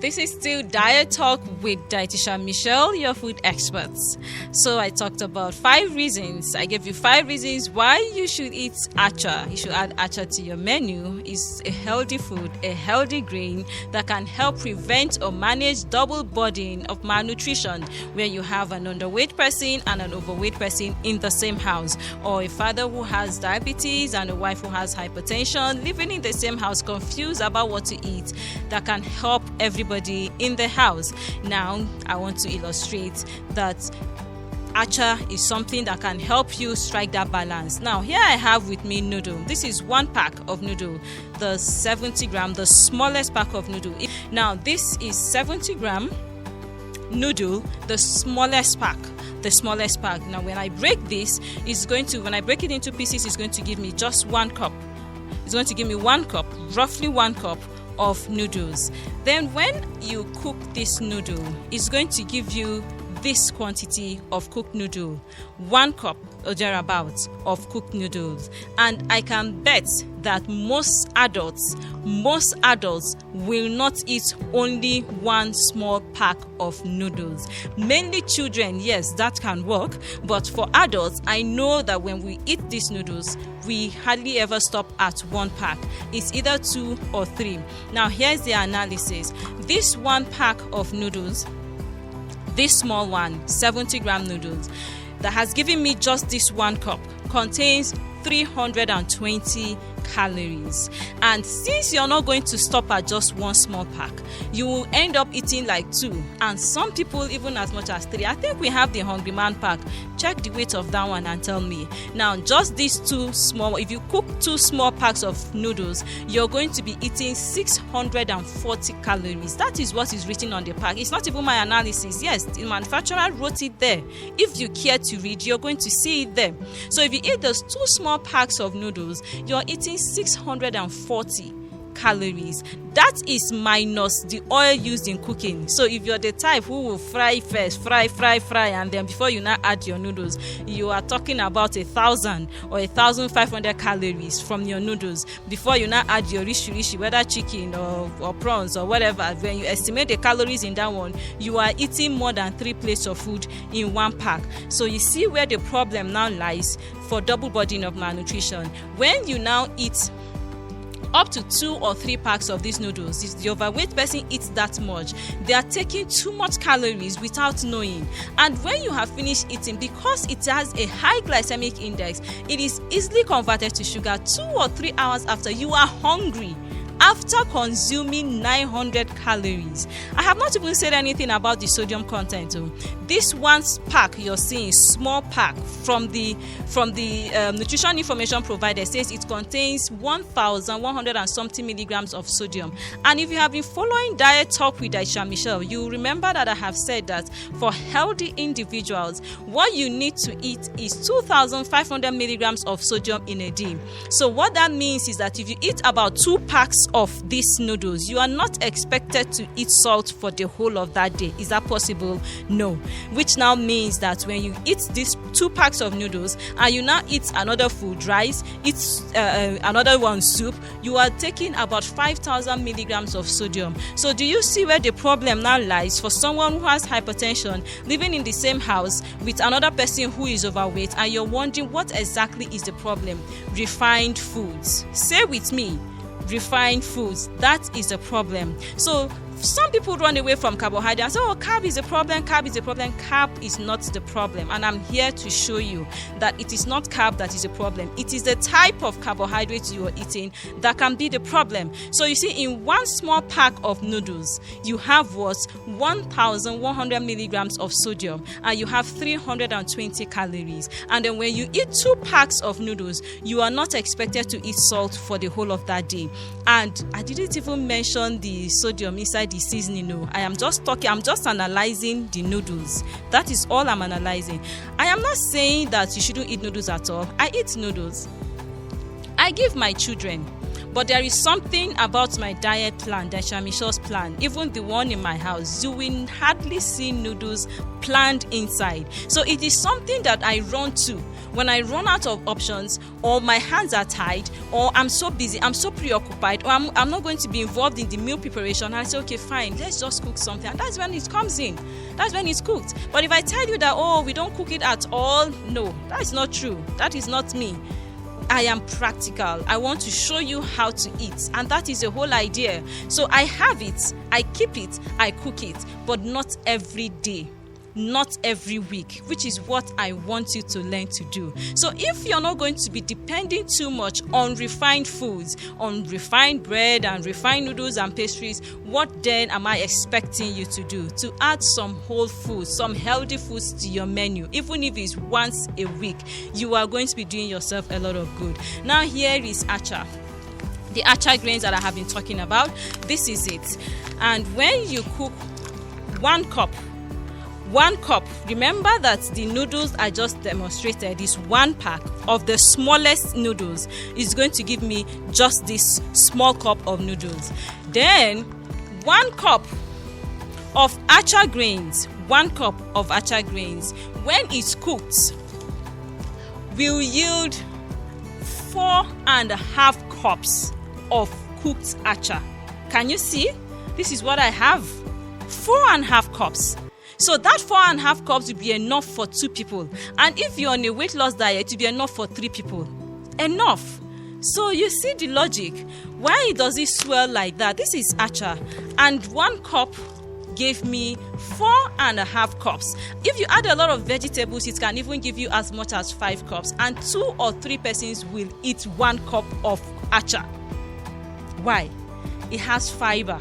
this is still Diet Talk with Dietitian Michelle, your food experts. So I talked about 5 reasons. I gave you 5 reasons why you should eat acha. You should add acha to your menu. It's a healthy food, a healthy grain that can help prevent or manage double burden of malnutrition, where you have an underweight person and an overweight person in the same house, or a father who has diabetes and a wife who has hypertension living in the same house, confused about what to eat. That can help everybody in the house. Now, I want to illustrate that acha is something that can help you strike that balance. Now, here I have with me noodle. This is 1 pack of noodle, the 70 gram, the smallest pack of noodle. Now, this is 70 gram noodle, the smallest pack. Now, when I break this, when I break it into pieces, it's going to give me just 1 cup. It's going to give me 1 cup, roughly 1 cup of noodles. Then when you cook this noodle, it's going to give you this quantity of cooked noodle, 1 cup or thereabouts of cooked noodles. And I can bet that most adults will not eat only 1 small pack of noodles. Mainly children, yes, that can work, but for adults, I know that when we eat these noodles, we hardly ever stop at 1 pack. It's either 2 or 3. Now, here's the analysis. This 1 pack of noodles, this small one, 70 gram noodles, that has given me just this 1 cup, contains 320 calories. And since you're not going to stop at just 1 small pack, you will end up eating like 2, and some people even as much as 3. I think we have the Hungry Man pack. Check the weight of that one and tell me. Now, just these 2 small, if you cook 2 small packs of noodles, you're going to be eating 640 calories. That is what is written on the pack. It's not even my analysis. Yes, the manufacturer wrote it there. If you care to read, you're going to see it there. So if you eat those 2 small packs of noodles, you're eating 640 calories. That is minus the oil used in cooking. So if you're the type who will fry first, fry, and then before you now add your noodles, you are talking about 1,000 or 1,500 calories from your noodles before you now add your rishi, whether chicken or prawns or whatever. When you estimate the calories in that one, you are eating more than 3 plates of food in 1 pack. So you see where the problem now lies for double burden of malnutrition. When you now eat up to 2 or 3 packs of these noodles, if the overweight person eats that much, they are taking too much calories without knowing. And when you have finished eating, because it has a high glycemic index, it is easily converted to sugar. 2 or 3 hours after, you are hungry after consuming 900 calories. I have not even said anything about the sodium content. This 1 pack you're seeing, small pack from the nutrition information provider, says it contains 1,100 and something milligrams of sodium. And if you have been following Diet Talk with Dietitian Michelle, you remember that I have said that for healthy individuals, what you need to eat is 2,500 milligrams of sodium in a day. So what that means is that if you eat about 2 packs of these noodles, you are not expected to eat salt for the whole of that day. Is that possible? No. Which now means that when you eat these 2 packs of noodles and you now eat another food, rice, eat another one, soup, you are taking about 5,000 milligrams of sodium. So do you see where the problem now lies for someone who has hypertension living in the same house with another person who is overweight, and you're wondering what exactly is the problem? Refined foods. Say with me, refined foods. That is a problem. So some people run away from carbohydrate and say, oh, carb is a problem. Carb is not the problem. And I'm here to show you that it is not carb that is a problem. It is the type of carbohydrate you are eating that can be the problem. So you see, in 1 small pack of noodles, you have 1,100 milligrams of sodium, and you have 320 calories. And then when you eat 2 packs of noodles, you are not expected to eat salt for the whole of that day. And I didn't even mention the sodium inside the seasoning. No, I'm just analyzing the noodles. That is all I'm analyzing. I am not saying that you shouldn't eat noodles at all. I eat noodles. I give my children. But there is something about my diet plan, Dietitian Michelle's plan, even the one in my house, you will hardly see noodles planned inside. So it is something that I run to When I run out of options, or my hands are tied, or I'm so busy, I'm so preoccupied, or I'm not going to be involved in the meal preparation, I say, okay, fine, let's just cook something. And that's when it comes in. That's when it's cooked. But if I tell you that, oh, we don't cook it at all, no, that is not true. That is not me. I am practical. I want to show you how to eat, and that is the whole idea. So I have it, I keep it, I cook it, but not every day, not every week, which is what I want you to learn to do. So if you're not going to be depending too much on refined foods, on refined bread and refined noodles and pastries, what then am I expecting you to do? To add some whole foods, some healthy foods to your menu. Even if it's once a week, you are going to be doing yourself a lot of good. Now here is acha. The acha grains that I have been talking about, this is it. And when you cook 1 cup, remember that the noodles I just demonstrated is 1 pack of the smallest noodles is going to give me just this small cup of noodles. Then 1 cup of acha grains, 1 cup of acha grains, when it's cooked, will yield 4.5 cups of cooked acha. Can you see? This is what I have. 4.5 cups. So that 4.5 cups will be enough for 2 people. And if you're on a weight loss diet, it will be enough for 3 people. Enough. So you see the logic. Why does it swell like that? This is acha. And 1 cup gave me 4.5 cups. If you add a lot of vegetables, it can even give you as much as 5 cups. And 2 or 3 persons will eat 1 cup of acha. Why? It has fiber.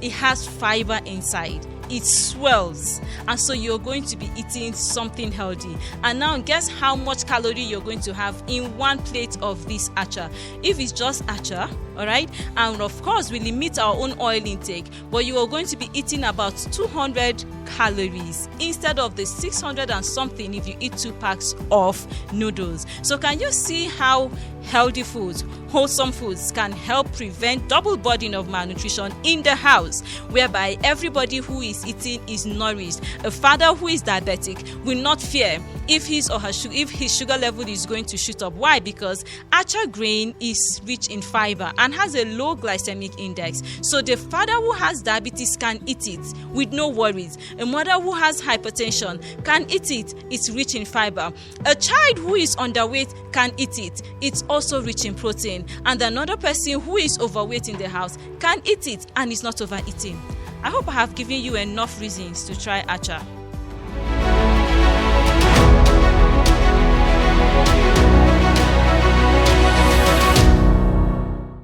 It has fiber inside. It swells, and so you're going to be eating something healthy. And now guess how much calorie you're going to have in 1 plate of this acha. If it's just acha, all right, and of course we limit our own oil intake, but you are going to be eating about 200 calories instead of the 600 and something if you eat 2 packs of noodles. So can you see how healthy foods, wholesome foods can help prevent double burden of malnutrition in the house, whereby everybody who is eating is nourished. A father who is diabetic will not fear if his sugar level is going to shoot up. Why? Because acha grain is rich in fiber and has a low glycemic index. So the father who has diabetes can eat it with no worries. A mother who has hypertension can eat it. It's rich in fiber. A child who is underweight can eat it. It's also rich in protein. And another person who is overweight in the house can eat it and is not overeating. I hope I have given you enough reasons to try acha.